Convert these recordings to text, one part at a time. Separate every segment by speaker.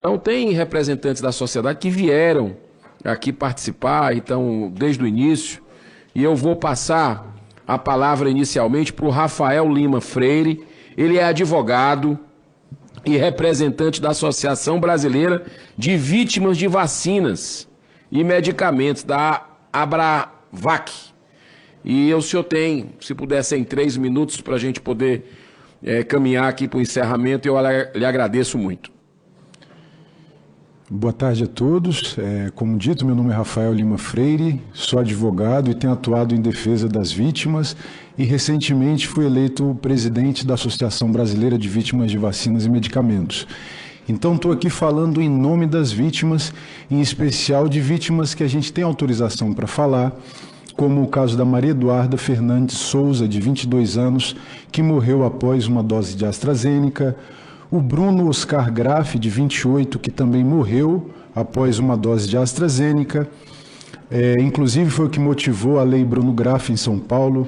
Speaker 1: Então, tem representantes da sociedade que vieram aqui participar, então, desde o início, e eu vou passar a palavra inicialmente para o Rafael Lima Freire. Ele é advogado e representante da Associação Brasileira de Vítimas de Vacinas e Medicamentos, da Abravac. E o senhor tem, se puder ser em 3 minutos, para a gente poder caminhar aqui para o encerramento, eu lhe agradeço muito.
Speaker 2: Boa tarde a todos. Como dito, meu nome é Rafael Lima Freire, sou advogado e tenho atuado em defesa das vítimas e recentemente fui eleito presidente da Associação Brasileira de Vítimas de Vacinas e Medicamentos. Então estou aqui falando em nome das vítimas, em especial de vítimas que a gente tem autorização para falar, como o caso da Maria Eduarda Fernandes Souza, de 22 anos, que morreu após uma dose de AstraZeneca, o Bruno Oscar Graff, de 28, que também morreu após uma dose de AstraZeneca. Inclusive foi o que motivou a Lei Bruno Graff em São Paulo,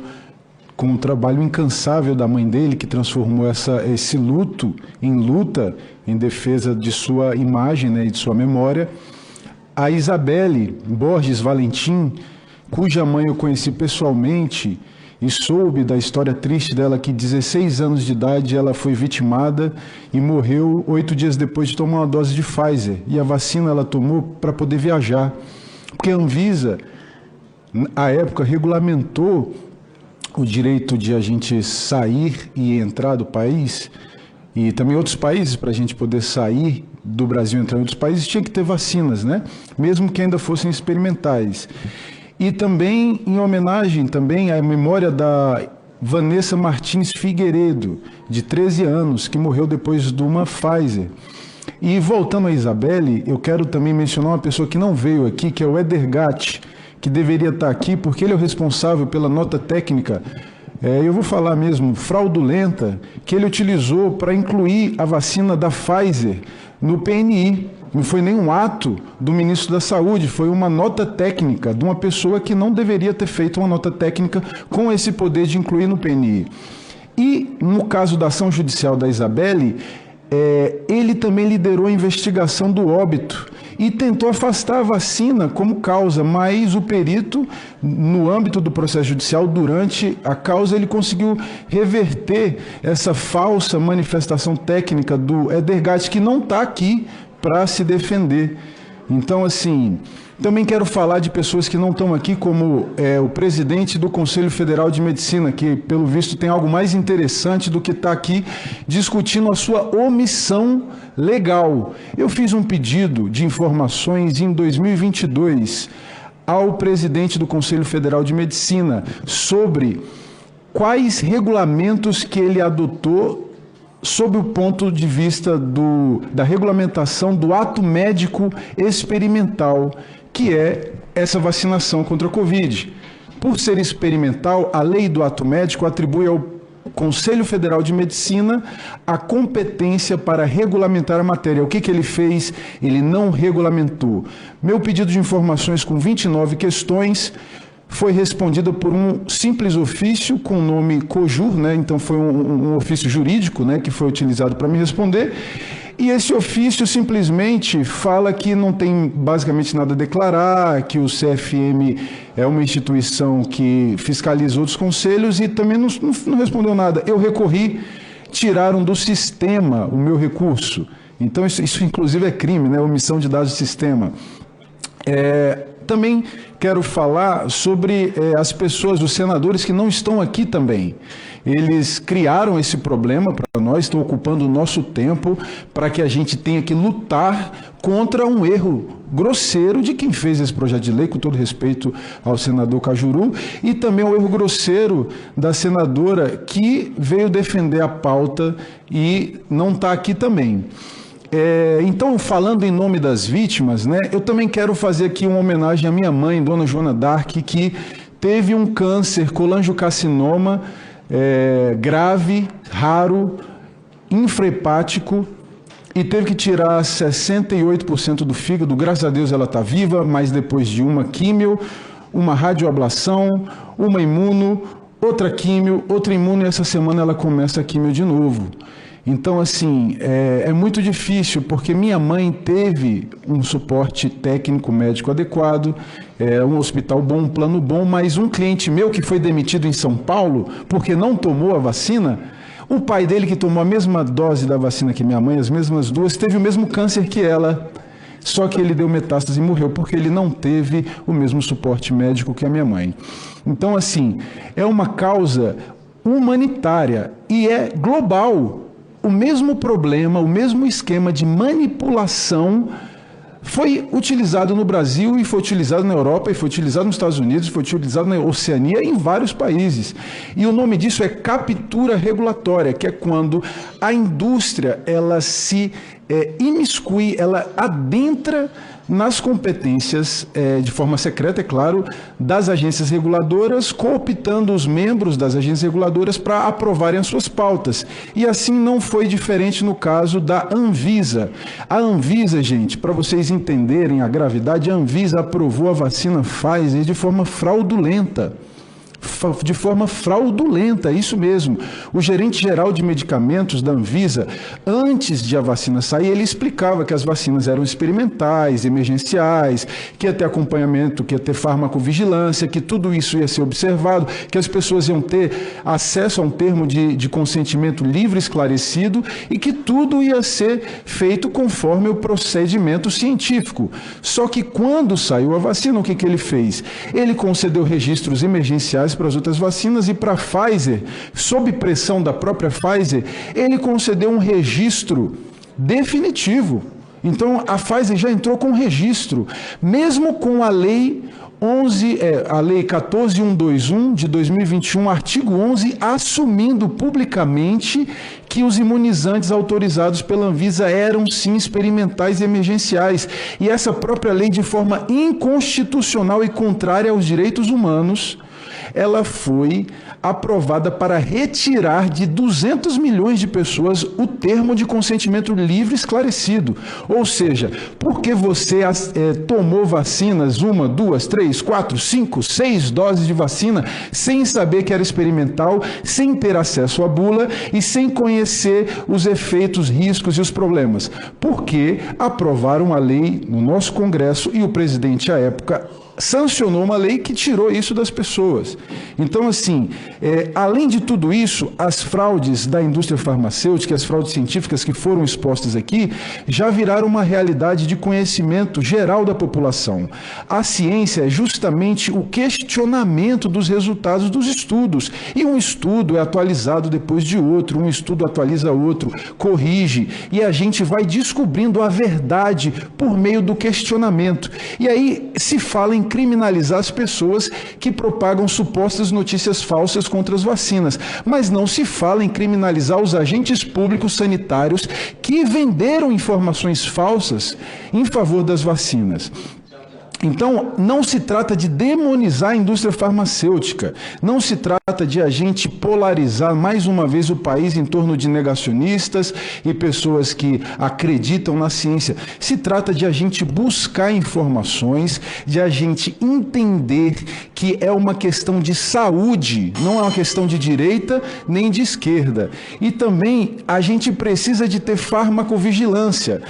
Speaker 2: com o trabalho incansável da mãe dele, que transformou esse luto em luta em defesa de sua imagem, né, e de sua memória. A Isabelle Borges Valentim, cuja mãe eu conheci pessoalmente e soube da história triste dela, que 16 anos de idade ela foi vitimada e morreu 8 dias depois de tomar uma dose de Pfizer. E a vacina ela tomou para poder viajar. Porque a Anvisa, à época, regulamentou o direito de a gente sair e entrar do país, e também outros países, para a gente poder sair do Brasil e entrar em outros países, tinha que ter vacinas, né? Mesmo que ainda fossem experimentais. E também, em homenagem também à memória da Vanessa Martins Figueiredo, de 13 anos, que morreu depois de uma Pfizer. E voltando a Isabelle, eu quero também mencionar uma pessoa que não veio aqui, que é o Eder Gatti, que deveria estar aqui, porque ele é o responsável pela nota técnica, eu vou falar mesmo, fraudulenta, que ele utilizou para incluir a vacina da Pfizer no PNI. Não foi nenhum ato do ministro da Saúde, foi uma nota técnica de uma pessoa que não deveria ter feito uma nota técnica com esse poder de incluir no PNI. E, no caso da ação judicial da Isabelle, ele também liderou a investigação do óbito e tentou afastar a vacina como causa, mas o perito, no âmbito do processo judicial, durante a causa, ele conseguiu reverter essa falsa manifestação técnica do Eder Gatti, que não está aqui para se defender. Então, assim, também quero falar de pessoas que não estão aqui, como o presidente do Conselho Federal de Medicina, que, pelo visto, tem algo mais interessante do que estar aqui discutindo a sua omissão legal. Eu fiz um pedido de informações em 2022 ao presidente do Conselho Federal de Medicina sobre quais regulamentos que ele adotou sob o ponto de vista da regulamentação do ato médico experimental, que é essa vacinação contra a Covid. Por ser experimental, a lei do ato médico atribui ao Conselho Federal de Medicina a competência para regulamentar a matéria. O que ele fez? Ele não regulamentou. Meu pedido de informações com 29 questões foi respondida por um simples ofício com o nome COJUR, né? Então foi um ofício jurídico, né, que foi utilizado para me responder, e esse ofício simplesmente fala que não tem basicamente nada a declarar, que o CFM é uma instituição que fiscaliza outros conselhos, e também não respondeu nada. Eu recorri, tiraram do sistema o meu recurso. Então isso inclusive é crime, né? Omissão de dados do sistema. Também quero falar sobre as pessoas, os senadores que não estão aqui também. Eles criaram esse problema para nós, estão ocupando o nosso tempo para que a gente tenha que lutar contra um erro grosseiro de quem fez esse projeto de lei, com todo respeito ao senador Cajuru, e também o erro grosseiro da senadora que veio defender a pauta e não está aqui também. Então, falando em nome das vítimas, né, eu também quero fazer aqui uma homenagem à minha mãe, Dona Joana Dark, que teve um câncer colangiocarcinoma grave, raro, infrahepático, e teve que tirar 68% do fígado. Graças a Deus ela está viva, mas depois de uma químio, uma radioablação, uma imuno, outra químio, outra imuno, e essa semana ela começa a químio de novo. Então, assim, é muito difícil, porque minha mãe teve um suporte técnico médico adequado, um hospital bom, um plano bom, mas um cliente meu que foi demitido em São Paulo porque não tomou a vacina, o pai dele, que tomou a mesma dose da vacina que minha mãe, as mesmas duas, teve o mesmo câncer que ela, só que ele deu metástase e morreu, porque ele não teve o mesmo suporte médico que a minha mãe. Então, assim, é uma causa humanitária e é global. O mesmo problema, o mesmo esquema de manipulação foi utilizado no Brasil e foi utilizado na Europa e foi utilizado nos Estados Unidos, foi utilizado na Oceania e em vários países. E o nome disso é captura regulatória, que é quando a indústria ela se imiscui, ela adentra nas competências, de forma secreta, é claro, das agências reguladoras, cooptando os membros das agências reguladoras para aprovarem as suas pautas. E assim não foi diferente no caso da Anvisa. A Anvisa, gente, para vocês entenderem a gravidade, a Anvisa aprovou a vacina Pfizer de forma fraudulenta. De forma fraudulenta, isso mesmo. O gerente geral de medicamentos da Anvisa, antes de a vacina sair, ele explicava que as vacinas eram experimentais, emergenciais, que ia ter acompanhamento, que ia ter farmacovigilância, que tudo isso ia ser observado, que as pessoas iam ter acesso a um termo de consentimento livre e esclarecido e que tudo ia ser feito conforme o procedimento científico. Só que quando saiu a vacina, o que ele fez? Ele concedeu registros emergenciais para as outras vacinas e para a Pfizer, sob pressão da própria Pfizer, ele concedeu um registro definitivo. Então, a Pfizer já entrou com registro, mesmo com a lei 14.121 de 2021, artigo 11, assumindo publicamente que os imunizantes autorizados pela Anvisa eram sim experimentais e emergenciais. E essa própria lei, de forma inconstitucional e contrária aos direitos humanos, ela foi aprovada para retirar de 200 milhões de pessoas o termo de consentimento livre esclarecido. Ou seja, porque você tomou vacinas, 1, 2, 3, 4, 5, 6 doses de vacina, sem saber que era experimental, sem ter acesso à bula e sem conhecer os efeitos, riscos e os problemas. Porque aprovaram a lei no nosso Congresso e o presidente, à época, sancionou uma lei que tirou isso das pessoas. Então, assim, além de tudo isso, as fraudes da indústria farmacêutica, as fraudes científicas que foram expostas aqui, já viraram uma realidade de conhecimento geral da população. A ciência é justamente o questionamento dos resultados dos estudos. E um estudo é atualizado depois de outro, um estudo atualiza outro, corrige, e a gente vai descobrindo a verdade por meio do questionamento. E aí se fala em criminalizar as pessoas que propagam supostas notícias falsas contra as vacinas, mas não se fala em criminalizar os agentes públicos sanitários que venderam informações falsas em favor das vacinas. Então, não se trata de demonizar a indústria farmacêutica, não se trata de a gente polarizar mais uma vez o país em torno de negacionistas e pessoas que acreditam na ciência. Se trata de a gente buscar informações, de a gente entender que é uma questão de saúde, não é uma questão de direita nem de esquerda. E também a gente precisa de ter farmacovigilância.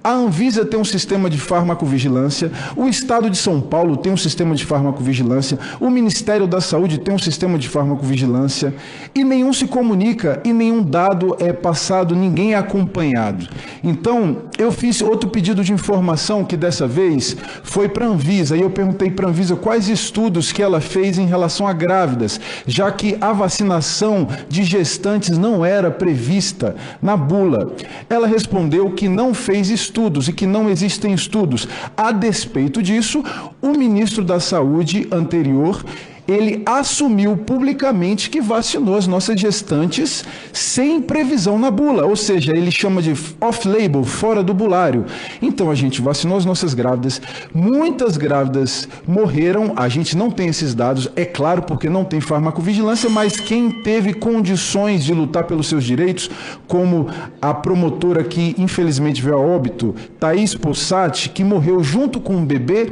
Speaker 2: A Anvisa tem um sistema de farmacovigilância, o Estado de São Paulo tem um sistema de farmacovigilância, o Ministério da Saúde tem um sistema de farmacovigilância e nenhum se comunica e nenhum dado é passado, ninguém é acompanhado. Então, eu fiz outro pedido de informação que dessa vez foi para a Anvisa e eu perguntei para a Anvisa quais estudos que ela fez em relação a grávidas, já que a vacinação de gestantes não era prevista na bula. Ela respondeu que não fez estudos e que não existem estudos. A despeito disso, o ministro da Saúde anterior, ele assumiu publicamente que vacinou as nossas gestantes sem previsão na bula, ou seja, ele chama de off-label, fora do bulário. Então a gente vacinou as nossas grávidas, muitas grávidas morreram, a gente não tem esses dados, é claro, porque não tem farmacovigilância, mas quem teve condições de lutar pelos seus direitos, como a promotora que infelizmente veio a óbito, Thaís Possati, que morreu junto com um bebê,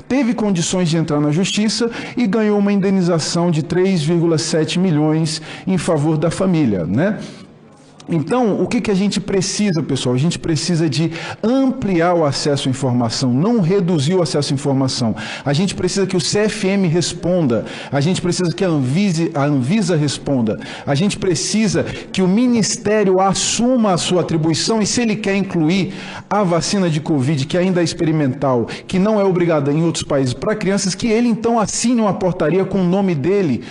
Speaker 2: teve condições de entrar na justiça e ganhou uma indenização de 3,7 milhões em favor da família, né? Então, o que a gente precisa, pessoal? A gente precisa de ampliar o acesso à informação, não reduzir o acesso à informação. A gente precisa que o CFM responda, a gente precisa que a Anvisa responda, a gente precisa que o Ministério assuma a sua atribuição e, se ele quer incluir a vacina de Covid, que ainda é experimental, que não é obrigada em outros países para crianças, que ele então assine uma portaria com o nome dele,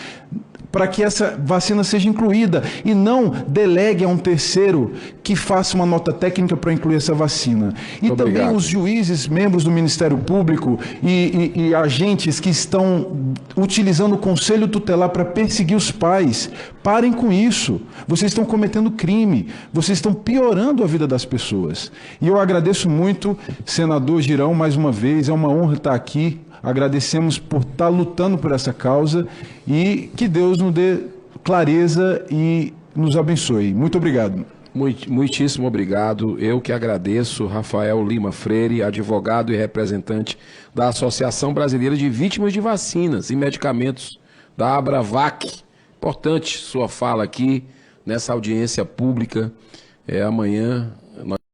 Speaker 2: para que essa vacina seja incluída e não delegue a um terceiro que faça uma nota técnica para incluir essa vacina. E
Speaker 1: Obrigado.
Speaker 2: também os juízes, membros do Ministério Público e agentes que estão utilizando o Conselho Tutelar para perseguir os pais. Parem com isso. Vocês estão cometendo crime. Vocês estão piorando a vida das pessoas. E eu agradeço muito, senador Girão, mais uma vez. É uma honra estar aqui. Agradecemos por estar lutando por essa causa e que Deus nos dê clareza e nos abençoe. Muito obrigado.
Speaker 1: Muitíssimo obrigado. Eu que agradeço, Rafael Lima Freire, advogado e representante da Associação Brasileira de Vítimas de Vacinas e Medicamentos, da Abravac. Importante sua fala aqui nessa audiência pública. Amanhã nós